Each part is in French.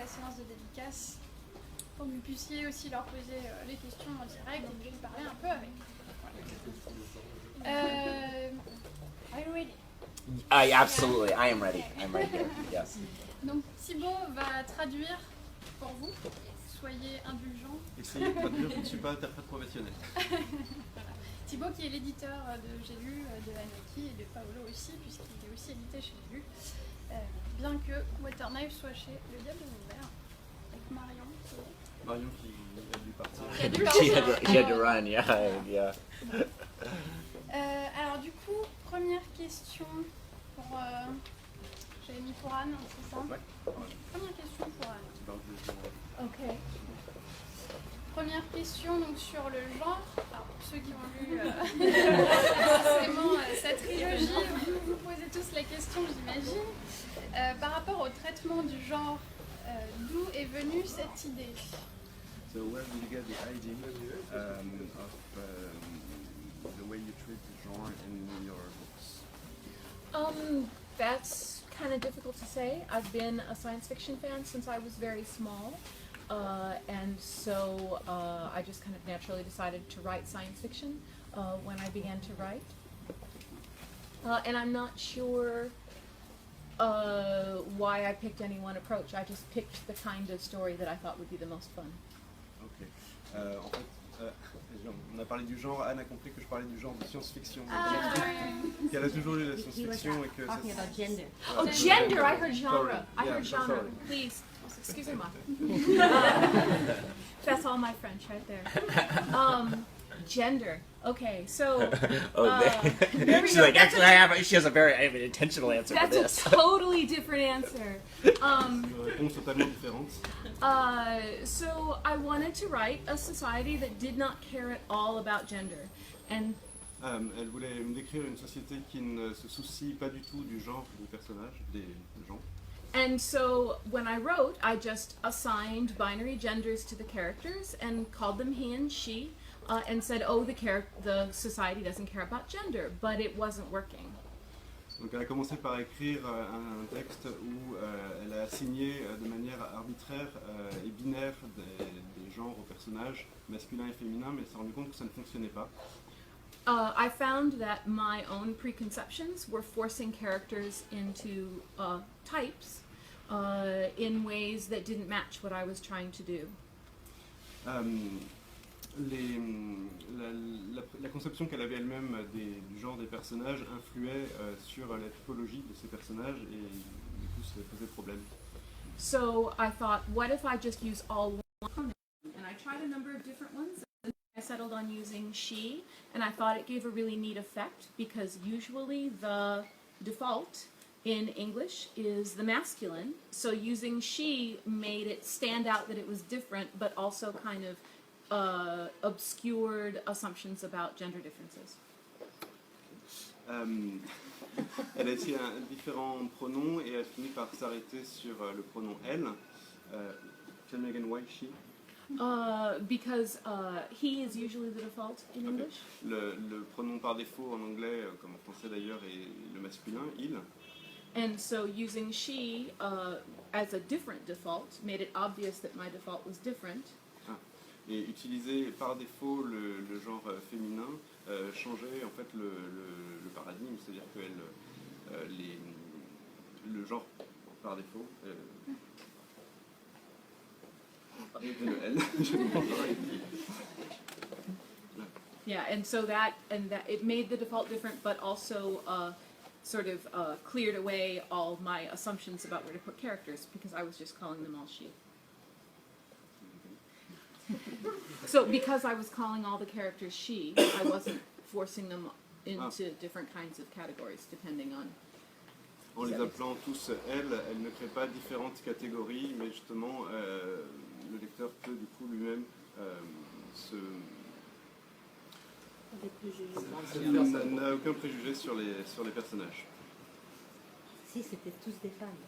séance de dédicace pour que vous puissiez aussi leur poser les questions en direct et puis parler un peu avec. Are you ready? Absolutely, I am ready. I'm right here. Yes. Donc Thibaut va traduire pour vous. Soyez indulgents. Essayez de traduire, je ne suis pas interprète professionnel. Voilà. Thibaut qui est l'éditeur de J'ai lu, de Leckie et de Paolo aussi, puisqu'il est aussi édité chez J'ai lu. Bien que Waterknife soit chez le Diable Vauvert, avec Marion. Marion qui a dû partir. She had to run, yeah. Alors du coup, première question pour... j'avais mis pour Anne, c'est ça? Ouais. Première question pour Anne. Ok. Première question donc sur le genre. Alors pour ceux qui ont lu forcément cette trilogie, vous vous posez tous la question, j'imagine. Par rapport au traitement du genre, d'où est venue cette idée? So where did you get the idea of the way you treat the genre in your books? That's kind of difficult to say. I've been a science fiction fan since I was very small, and so I just kind of naturally decided to write science fiction when I began to write. And I'm not sure why I picked any one approach. I just picked the kind of story that I thought would be the most fun. Ok. En fait, on a parlé du genre, Anne a compris que je parlais du genre de science-fiction. Qu'elle a toujours lu la science-fiction et que ça... about gender. Oh, gender! I heard genre. Sorry. I Yeah, heard genre. sorry. Please, excuse me. That's all my French right there. Gender. Okay, so there we She's go. like, actually, she has a I have an intentional answer for this. That's a totally different answer. Réponse totalement différente. So I wanted to write a society that did not care at all about gender, and Elle voulait me décrire une société qui ne se soucie pas du tout du genre des personnages, des gens. and so when I wrote, I just assigned binary genders to the characters and called them he and she, and said, oh, the society doesn't care about gender, but it wasn't working. Donc elle a commencé par écrire un texte où elle a assigné de manière arbitraire et binaire des genres aux personnages, masculins et féminins, mais elle s'est rendue compte que ça ne fonctionnait pas. I found that my own preconceptions were forcing characters into types in ways that didn't match what I was trying to do. La conception qu'elle avait elle-même du genre des personnages influait sur la typologie de ces personnages et du coup ça posait problème. So I thought, what if I just use all one pronoun? And I tried a number of different ones. And I settled on using she, and I thought it gave a really neat effect because usually the default in English is the masculine. So using she made it stand out that it was different, but also kind of obscured assumptions about gender differences. Elle a essayé différents pronoms et elle finit par s'arrêter sur le pronom elle. Tell me again why she? Because he is usually the default in English. Le pronom par défaut en anglais, comme en français d'ailleurs, est le masculin, il. And so using she as a different default made it obvious that my default was different. Et utiliser par défaut le genre féminin changeait en fait le paradigme, c'est-à-dire que le genre par défaut elle. Yeah, and so that it made the default different, but also sort of cleared away all my assumptions about where to put characters because I was just calling them all she. So because I was calling all the characters she, I wasn't forcing them into different kinds of categories depending on... En les appelant tous elle ne crée pas différentes catégories, mais justement le lecteur peut du coup lui-même n'a aucun préjugé sur les personnages. Si c'était tous des femmes,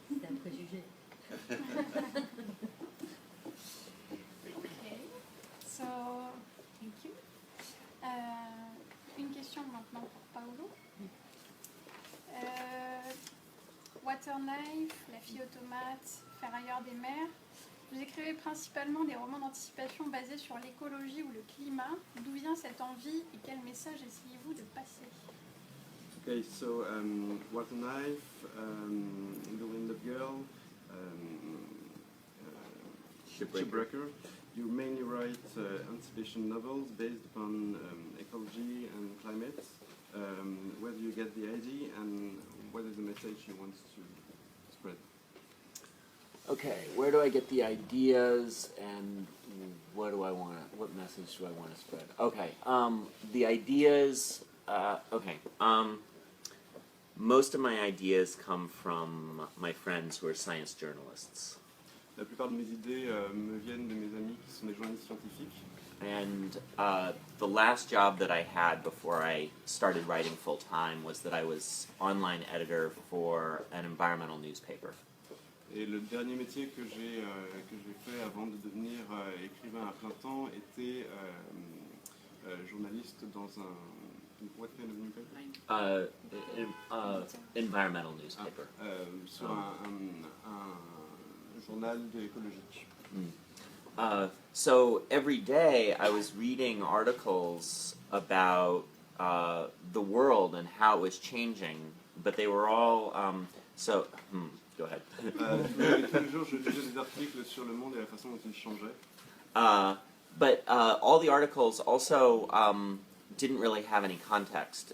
c'est un préjugé. So, thank you. Une question maintenant pour Paolo. Waterknife, La fille automate, faire ailleurs des mers. Vous écrivez principalement des romans d'anticipation basés sur l'écologie ou le climat. D'où vient cette envie et quel message essayez-vous de passer? Okay, so What a Knife, The Wind Up Girl, Shipwrecker. You mainly write anticipation novels based upon ecology and climate. Where do you get the idea, and what is the message you want to spread? Okay, where do I get the ideas, and what message do I want to spread? Okay, the ideas, most of my ideas come from my friends who are science journalists. La plupart de mes idées me viennent de mes amis qui sont des journalistes scientifiques. And the last job that I had before I started writing full-time was that I was online editor for an environmental newspaper. Et le dernier métier que j'ai fait avant de devenir écrivain à plein temps était journaliste dans un... What kind of newspaper? Environmental newspaper. Sur un journal écologique. So every day I was reading articles about the world and how it was changing, but they were all go ahead. Tous les jours, je lisais des articles sur le monde et la façon dont il changeait. But all the articles also didn't really have any context.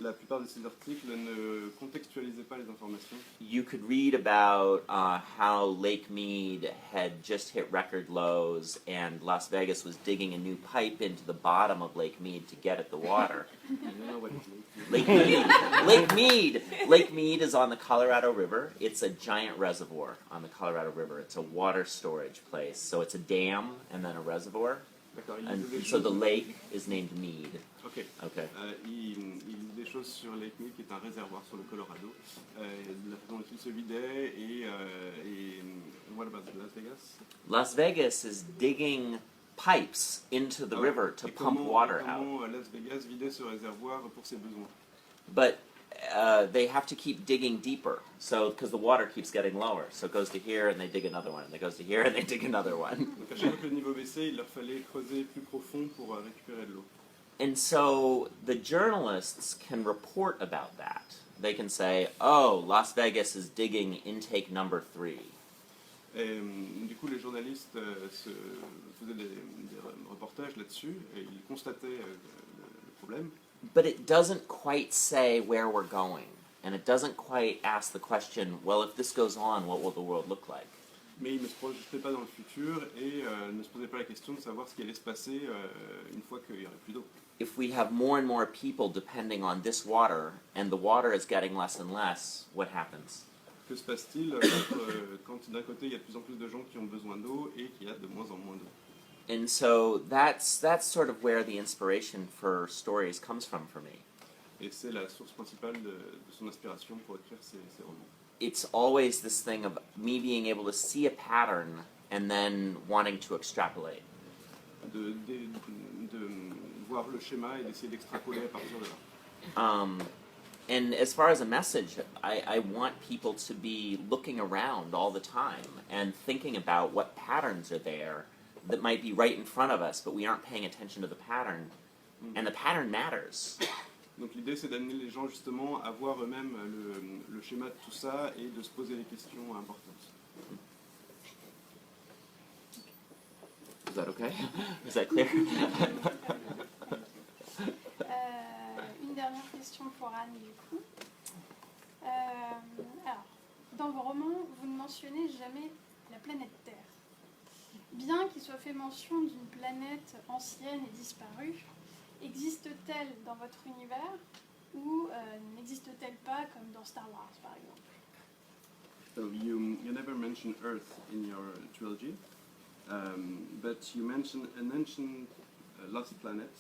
La plupart de ces articles ne contextualisaient pas les informations. You could read about how Lake Mead had just hit record lows and Las Vegas was digging a new pipe into the bottom of Lake Mead to get at the water. I don't know what it is. Lake Mead. Lake Mead. Lake Mead is on the Colorado River. It's a giant reservoir on the Colorado River. It's a water storage place. So it's a dam and then a reservoir. And so the lake is named Mead. Ok. Okay. Il dit des choses sur Lake Mead, qui est un réservoir sur le Colorado, la façon dont il se vidait, et what about Las Vegas? Las Vegas is digging pipes into the river to pump water out. Comment Las Vegas vidait ce réservoir pour ses besoins? But they have to keep digging deeper, so because the water keeps getting lower, so it goes to here and they dig another one, and it goes to here and they dig another one. Donc à chaque fois que le niveau baissait, il leur fallait creuser plus profond pour récupérer de l'eau. And so the journalists can report about that. They can say, "Oh, Las Vegas is digging intake number 3." Et du coup, les journalistes faisaient des reportages là-dessus et ils constataient le problème. But it doesn't quite say where we're going, and it doesn't quite ask the question, well, if this goes on, what will the world look like? Mais ils ne se projetaient pas dans le futur et ne se posaient pas la question de savoir ce qui allait se passer une fois qu'il n'y aurait plus d'eau. If we have more and more people depending on this water, and the water is getting less and less, what happens? Que se passe-t-il quand d'un côté il y a de plus en plus de gens qui ont besoin d'eau et qu'il y a de moins en moins d'eau? And so that's sort of where the inspiration for stories comes from for me. Et c'est la source principale de son inspiration pour écrire ses romans. It's always this thing of me being able to see a pattern and then wanting to extrapolate. De voir le schéma et d'essayer d'extrapoler à partir de là. And as far as a message, I want people to be looking around all the time and thinking about what patterns are there that might be right in front of us, but we aren't paying attention to the pattern, and the pattern matters. Donc l'idée c'est d'amener les gens justement à voir eux-mêmes le schéma de tout ça et de se poser les questions importantes. Is that okay? Is that clear? Une dernière question pour Anne du coup. Alors, dans vos romans, vous ne mentionnez jamais la planète Terre. Bien qu'il soit fait mention d'une planète ancienne et disparue, existe-t-elle dans votre univers ou n'existe-t-elle pas comme dans Star Wars par exemple? So you never mention Earth in your trilogy, but you mention an ancient lost planet.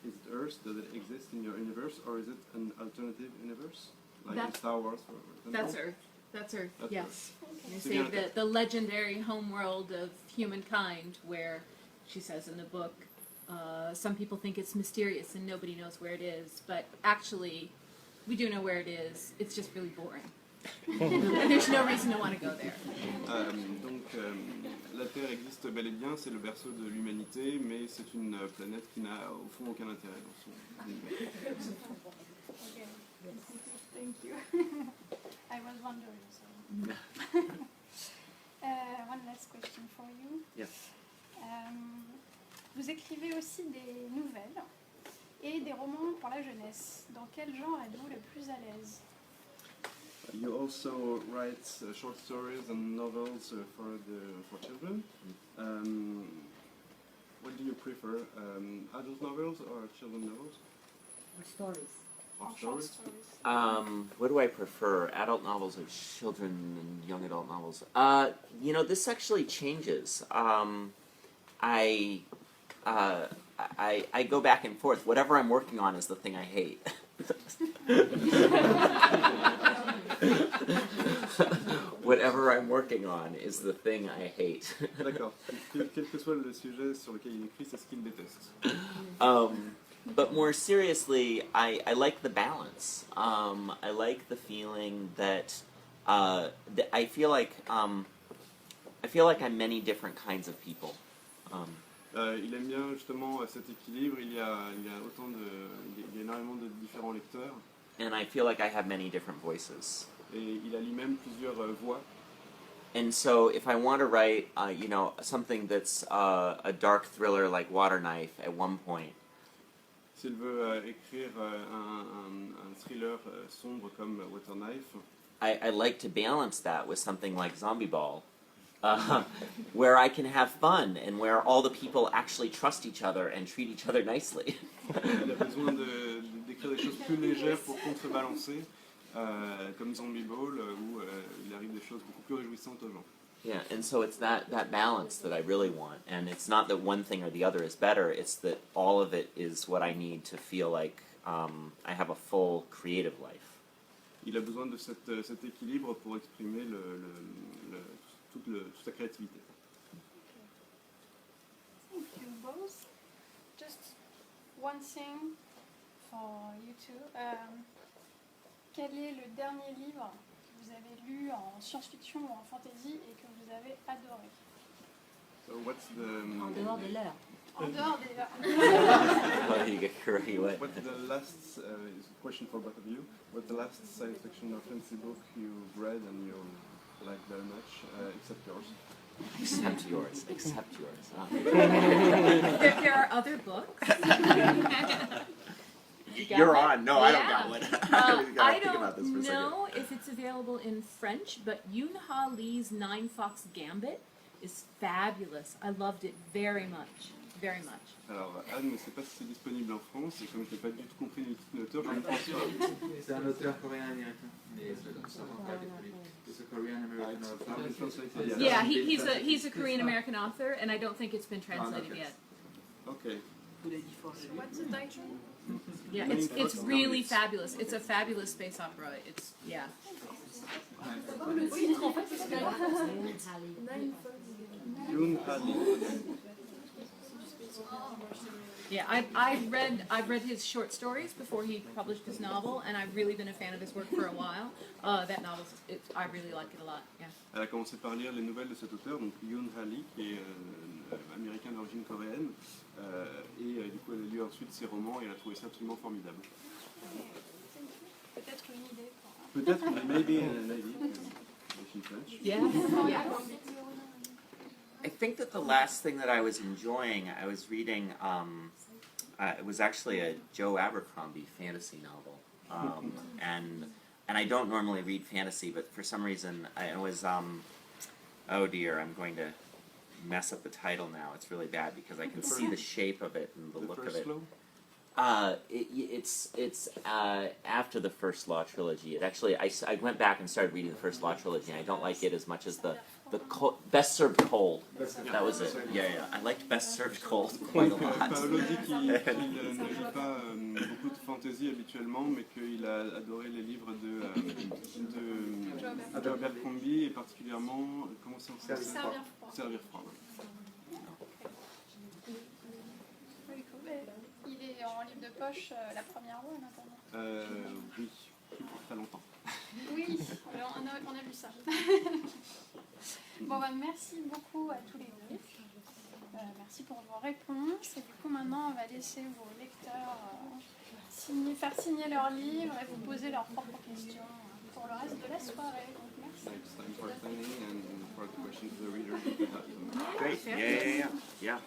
Is it Earth? Does it exist in your universe, or is it an alternative universe, like in Star Wars, for example? That's Earth. That's Earth, That's yes. Okay. They say the legendary homeworld of humankind, where, she says in the book, some people think it's mysterious and nobody knows where it is, but actually, we do know where it is. It's just really boring. And there's no reason to want to go there. La Terre existe bel et bien, c'est le berceau de l'humanité, mais c'est une planète qui n'a au fond aucun intérêt dans son univers. Okay. Thank you. I was wondering. So. One last question for you. Yes. Vous écrivez aussi des nouvelles et des romans pour la jeunesse. Dans quel genre êtes-vous le plus à l'aise? You also write short stories and novels for children. What do you prefer, adult novels or children novels? Stories. Or Short stories? stories. What do I prefer, adult novels or children and young adult novels? This actually changes. I go back and forth. Whatever I'm working on is the thing I hate. Whatever I'm working on is the thing I hate. D'accord. Quel que soit le sujet sur lequel il écrit, c'est ce qu'il déteste. But more seriously, I like the balance. I like the feeling that I feel like I'm many different kinds of people. Il aime bien justement cet équilibre. Il y a énormément de différents lecteurs. And I feel like I have many different voices. Et il a lui-même plusieurs voix. And so if I want to write, something that's a dark thriller like Waterknife at one point, S'il veut écrire un thriller sombre comme Waterknife, I like to balance that with something like Zombie Ball, where I can have fun and where all the people actually trust each other and treat each other nicely. il a besoin d'écrire des choses plus légères pour contrebalancer, comme Zombie Ball, où il arrive des choses beaucoup plus réjouissantes aux gens. Yeah, and so it's that balance that I really want. And it's not that one thing or the other is better, it's that all of it is what I need to feel like I have a full creative life. Il a besoin de cet équilibre pour exprimer toute sa créativité. Thank you both. Just one thing for you two. Quel est le dernier livre que vous avez lu en science-fiction ou en fantasy et que vous avez adoré? So what's the En dehors de l'heure. En dehors des... Oh, you get curry wet. what's the last question for both of you? What's the last science fiction or fantasy book you've read and you like very much, except yours? Except yours. Except yours. There are other books. You got You're one? on. No, I don't Yeah. got one. I Think about this for a don't second. know if it's available in French, but Yoon-Ha Lee's Nine Fox Gambit is fabulous. I loved it very much. Very much. Alors Anne ne sait pas si c'est disponible en France et comme je n'ai pas du tout compris le titre de l'auteur, je ne pense pas. C'est un auteur coréen-américain, mais ça ne vend pas des prix. C'est un Korean-American author. Yeah, he's a Korean American author, and I don't think it's been translated okay. yet. Ok. What's the title? Yeah, it's really fabulous. It's a fabulous space opera. It's yeah. Yoon-Ha Lee. Yeah, I've read his short stories before he published his novel, and I've really been a fan of his work for a while. That novel, I really like it a lot. Yeah. Elle a commencé par lire les nouvelles de cet auteur, donc Yoon-Ha Lee, qui est américain d'origine coréenne, et du coup elle a lu ensuite ses romans et elle a trouvé ça absolument formidable. Peut-être une idée pour... Peut-être, maybe in French. Yeah. I think that the last thing that I was enjoying, I was reading, it was actually a Joe Abercrombie fantasy novel. And I don't normally read fantasy, but for some reason I was, oh dear, I'm going to mess up the title now. It's really bad because I can see the shape of it and the look of First it. Flow? It's after the First Law trilogy. It actually, I went back and started reading the First Law trilogy, and I don't like it as much as the Best Served Cold. That was it. Yeah. I liked Best Served Cold quite a lot. Paolo dit qu'il ne lit pas beaucoup de fantasy habituellement, mais qu'il a adoré les livres de Joe Abercrombie et particulièrement, comment ça s'appelle? Servir froid. Very cool. Il est en livre de poche la première fois en attendant. Oui, plus pour très longtemps. Oui, on a vu ça. Bon, bah, merci beaucoup à tous les deux. Merci pour vos réponses. Et du coup, maintenant, on va laisser vos lecteurs faire signer leurs livres et vous poser leurs propres questions pour le reste de la soirée. Donc, merci. Next time for signing and for the questions to the reader. Great. Yeah.